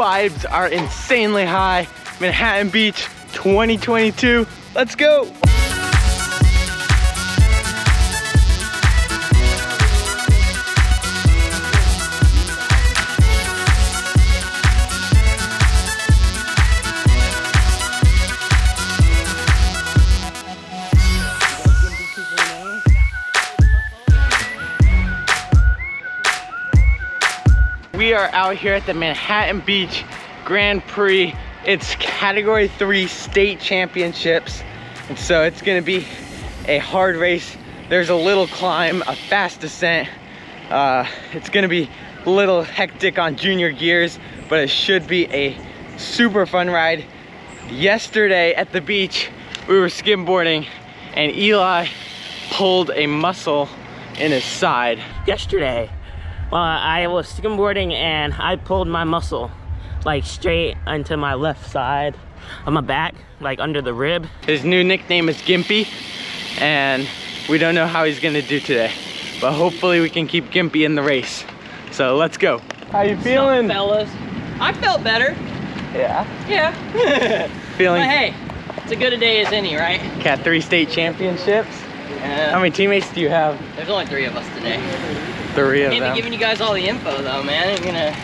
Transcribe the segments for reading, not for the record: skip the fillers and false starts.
vibes are insanely high. Manhattan Beach 2022. Let's go. We are out here at the Manhattan Beach Grand Prix. It's Category 3 state championships. And so it's gonna be a hard race. There's a little climb, a fast descent. It's gonna be a little hectic on junior gears, but it should be a super fun ride. Yesterday at the beach, we were skimboarding and Eli pulled a muscle in his side. Yesterday, I was skimboarding and I pulled my muscle like straight into my left side of my back, like under the rib. His new nickname is Gimpy, and we don't know how he's gonna do today, but hopefully we can keep Gimpy in the race. So let's go. How you feeling? What's up, fellas? I felt better. Yeah. Yeah. Feeling. But hey, it's a good a day as any, right? Cat 3 state championships. How many teammates do you have? There's only 3 of us today. 3 of Can't them. be giving you guys all the info though, man. You're gonna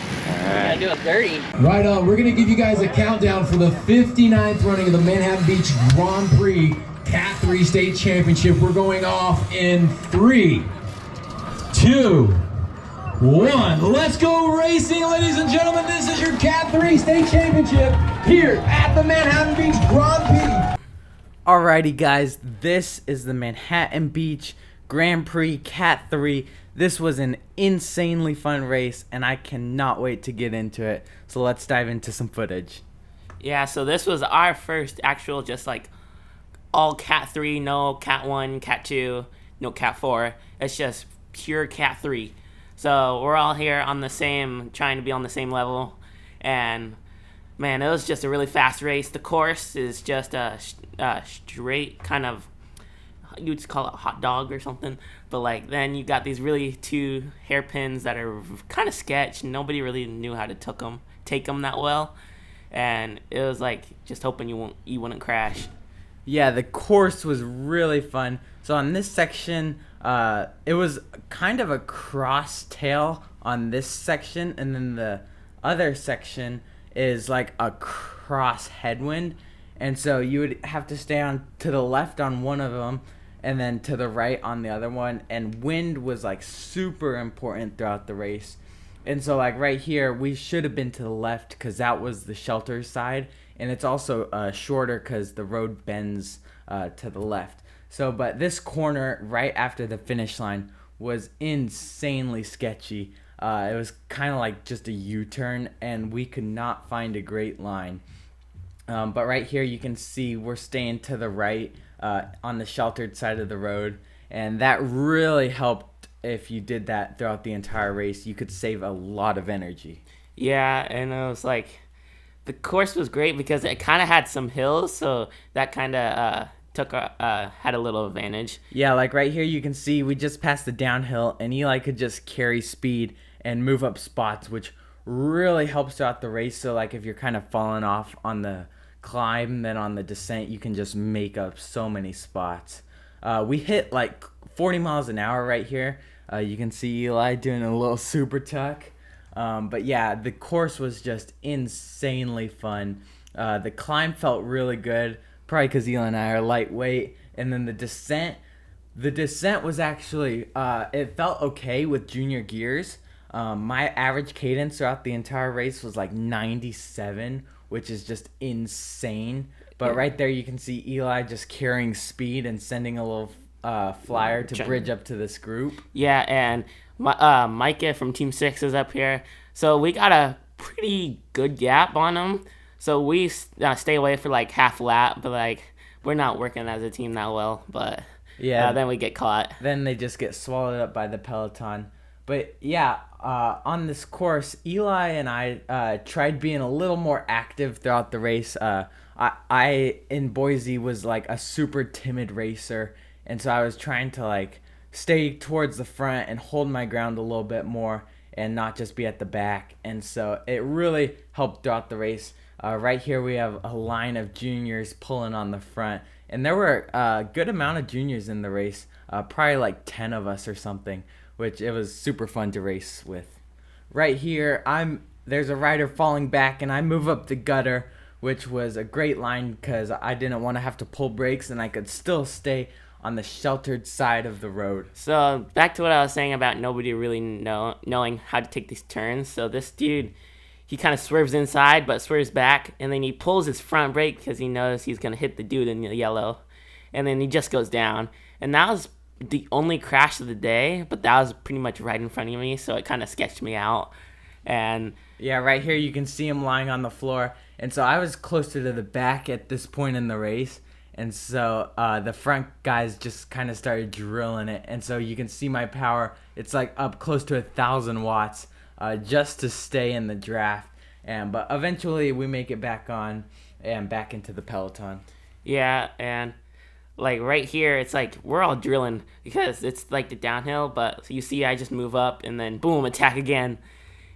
do it dirty. Right on. We're going to give you guys a countdown for the 59th running of the Manhattan Beach Grand Prix Cat 3 State Championship. We're going off in 3, 2, 1. Let's go racing, ladies and gentlemen. This is your Cat 3 State Championship here at the Manhattan Beach Grand Prix. Alrighty guys, this is the Manhattan Beach Grand Prix Cat 3. This was an insanely fun race and I cannot wait to get into it. So let's dive into some footage. Yeah, so this was our first actual just like all Cat 3, no Cat 1, Cat 2, no Cat 4. It's just pure Cat 3. So we're all here on the same, trying to be on the same level. And man, it was just a really fast race. The course is just a straight kind of, you'd just call it a hot dog or something, but like then you got these really 2 hairpins that are kind of sketch. Nobody really knew how to take them that well, and it was like just hoping you wouldn't crash. Yeah, the course was really fun. So on this section, it was kind of a cross tail on this section, and then the other section is like a cross headwind, and so you would have to stay on to the left on one of them and then to the right on the other one, and wind was like super important throughout the race. And so like right here we should have been to the left because that was the shelter side, and it's also shorter because the road bends to the left. So but this corner right after the finish line was insanely sketchy. It was kind of like just a U-turn and we could not find a great line. But right here you can see we're staying to the right on the sheltered side of the road, and that really helped. If you did that throughout the entire race, you could save a lot of energy. Yeah, and it was like the course was great because it kind of had some hills, so that kind of had a little advantage. Yeah, like right here you can see we just passed the downhill and Eli could just carry speed and move up spots, which really helps throughout the race. So like if you're kind of falling off on the climb, then on the descent you can just make up so many spots. We hit like 40 miles an hour right here. You can see Eli doing a little super tuck. But yeah, the course was just insanely fun. The climb felt really good, probably because Eli and I are lightweight. And then the descent was actually, it felt okay with junior gears. My average cadence throughout the entire race was like 97, which is just insane. But right there you can see Eli just carrying speed and sending a little flyer to bridge up to this group. Yeah, and Micah from Team 6 is up here. So we got a pretty good gap on him. So we stay away for like half lap, but like we're not working as a team that well. But yeah, then we get caught. Then they just get swallowed up by the peloton. But yeah, on this course, Eli and I tried being a little more active throughout the race. I in Boise was like a super timid racer, and so I was trying to like stay towards the front and hold my ground a little bit more. and not just be at the back. And so it really helped throughout the race. Right here we have a line of juniors pulling on the front, and there were a good amount of juniors in the race, probably like 10 of us or something, which it was super fun to race with. Right here, there's a rider falling back, and I move up the gutter, which was a great line because I didn't want to have to pull brakes, and I could still stay on the sheltered side of the road. So back to what I was saying about nobody really knowing how to take these turns. So this dude, he kind of swerves inside but swerves back, and then he pulls his front brake because he knows he's going to hit the dude in the yellow, and then he just goes down. And that was the only crash of the day, but that was pretty much right in front of me, so it kind of sketched me out. And yeah, right here you can see him lying on the floor, and so I was closer to the back at this point in the race, and so the front guys just kind of started drilling it, and so you can see my power. It's like up close to 1,000 watts just to stay in the draft. But eventually we make it back on and back into the peloton. yeah, and like right here, it's like we're all drilling because it's like the downhill, but you see I just move up and then boom, attack again.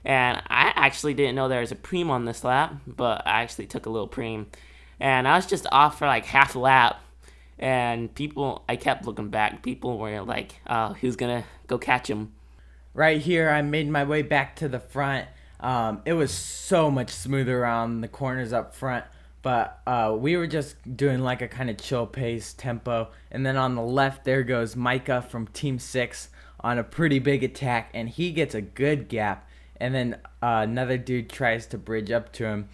And I actually didn't know there was a preem on this lap, but I actually took a little preem. And I was just off for like half a lap, and I kept looking back. People were like, oh, who's going to go catch him? Right here, I made my way back to the front. It was so much smoother around the corners up front, but we were just doing like a kind of chill pace tempo. And then on the left, there goes Micah from Team 6 on a pretty big attack, and he gets a good gap. And then another dude tries to bridge up to him.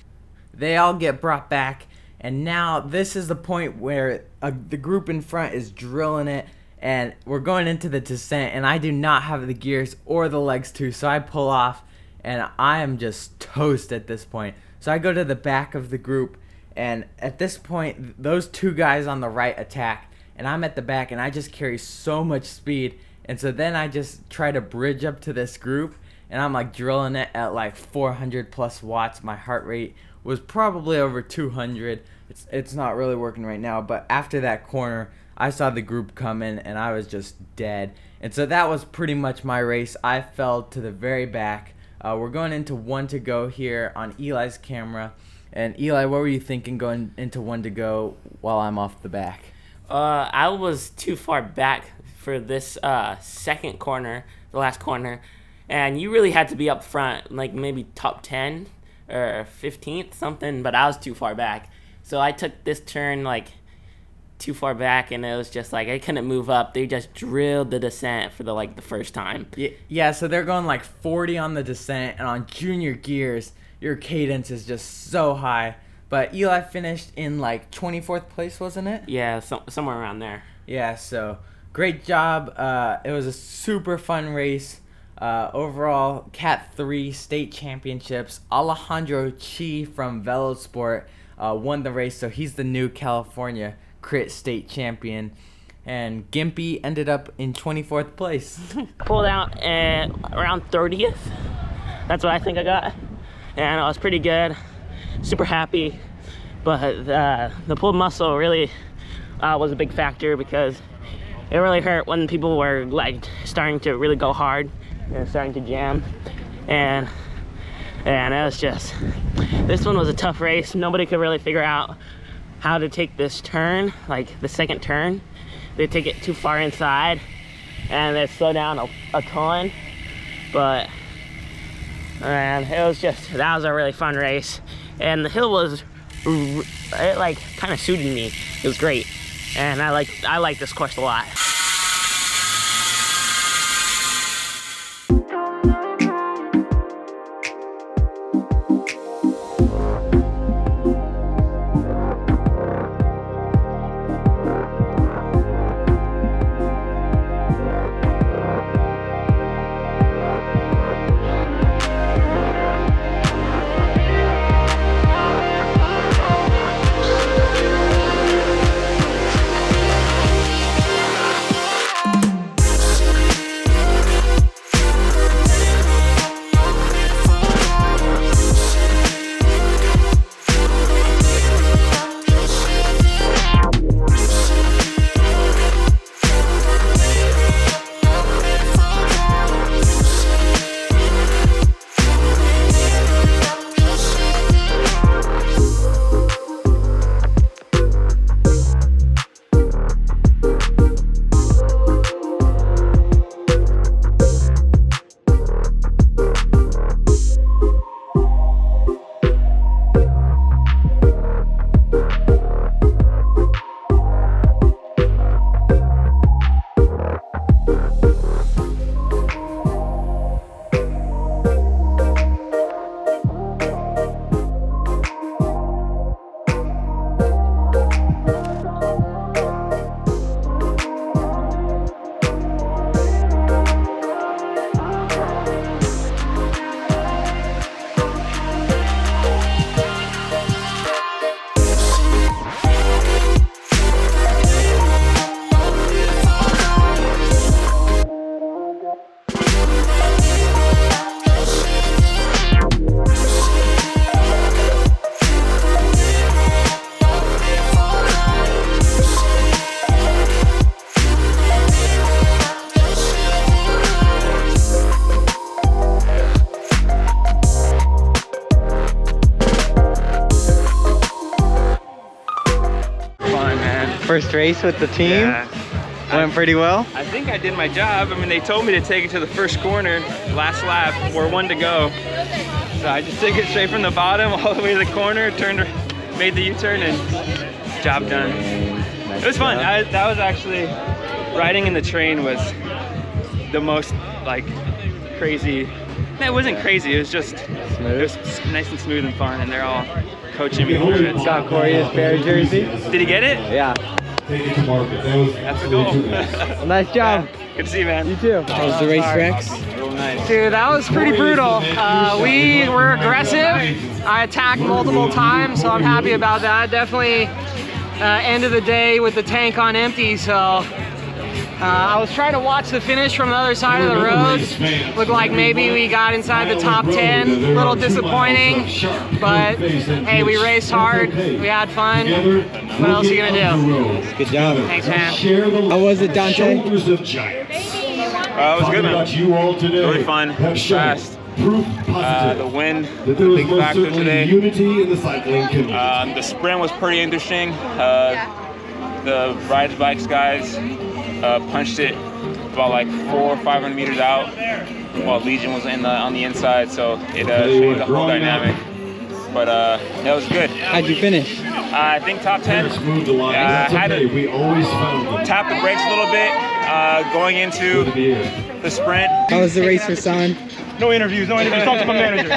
They all get brought back, and now this is the point where the group in front is drilling it, and we're going into the descent, and I do not have the gears or the legs to, so I pull off, and I am just toast at this point. So I go to the back of the group, and at this point, those two guys on the right attack, and I'm at the back, and I just carry so much speed, and so then I just try to bridge up to this group, and I'm like drilling it at like 400 plus watts. My heart rate was probably over 200. It's not really working right now, but after that corner, I saw the group coming, and I was just dead. And so that was pretty much my race. I fell to the very back. We're going into 1 to go here on Eli's camera. And Eli, what were you thinking going into 1 to go while I'm off the back? I was too far back for this second corner, the last corner. And you really had to be up front, like maybe top 10 or 15th, something, but I was too far back. So I took this turn like too far back, and it was just like I couldn't move up. They just drilled the descent for the first time. Yeah, so they're going like 40 on the descent, and on junior gears, your cadence is just so high. But Eli finished in like 24th place, wasn't it? Yeah, somewhere around there. Yeah, so great job. It was a super fun race. Overall, Cat 3 state championships. Alejandro Che from Velosport won the race, so he's the new California crit state champion. And Gimpy ended up in 24th place. Pulled out at around 30th. That's what I think I got. And I was pretty good. Super happy. But the pulled muscle really was a big factor because it really hurt when people were like starting to really go hard and starting to jam, and it was just, this one was a tough race. Nobody could really figure out how to take this turn, like the second turn. They take it too far inside and they slow down a ton, but man, that was a really fun race, and the hill it like kind of suited me. It was great, and I like this course a lot. first race with the team. Yeah. Went pretty well. I think I did my job. I mean, they told me to take it to the first corner, last lap, or 1 to go. So I just took it straight from the bottom all the way to the corner, made the U-turn, and job done. It was fun. That was actually, riding in the train was the most like crazy. No, it wasn't crazy. It was just it was nice and smooth and fun, and they're all coaching me through it. Got Corey his bear jersey. Did he get it? Yeah. That's a goal. Well, nice job. Good to see you, man. You too. How was the race, Rex? Real nice. Dude, that was pretty brutal. We were aggressive. I attacked multiple times, so I'm happy about that. Definitely end of the day with the tank on empty, so I was trying to watch the finish from the other side of the road. Looked like maybe we got inside the top 10. A little disappointing, but hey, we raced hard. We had fun. What else are you gonna do? Good job. Thanks, man. How was it, Dante? It was good, man. Really fun, fast. The wind, the big factor today. The sprint was pretty interesting. The rides bikes guys punched it about like 400 or 500 meters out, while Legion was on the inside, so it changed the whole dynamic. But that was good. How'd you finish? I think top 10. I had to tap the brakes a little bit going into the sprint. How was the race for San? No interviews, talk to my manager.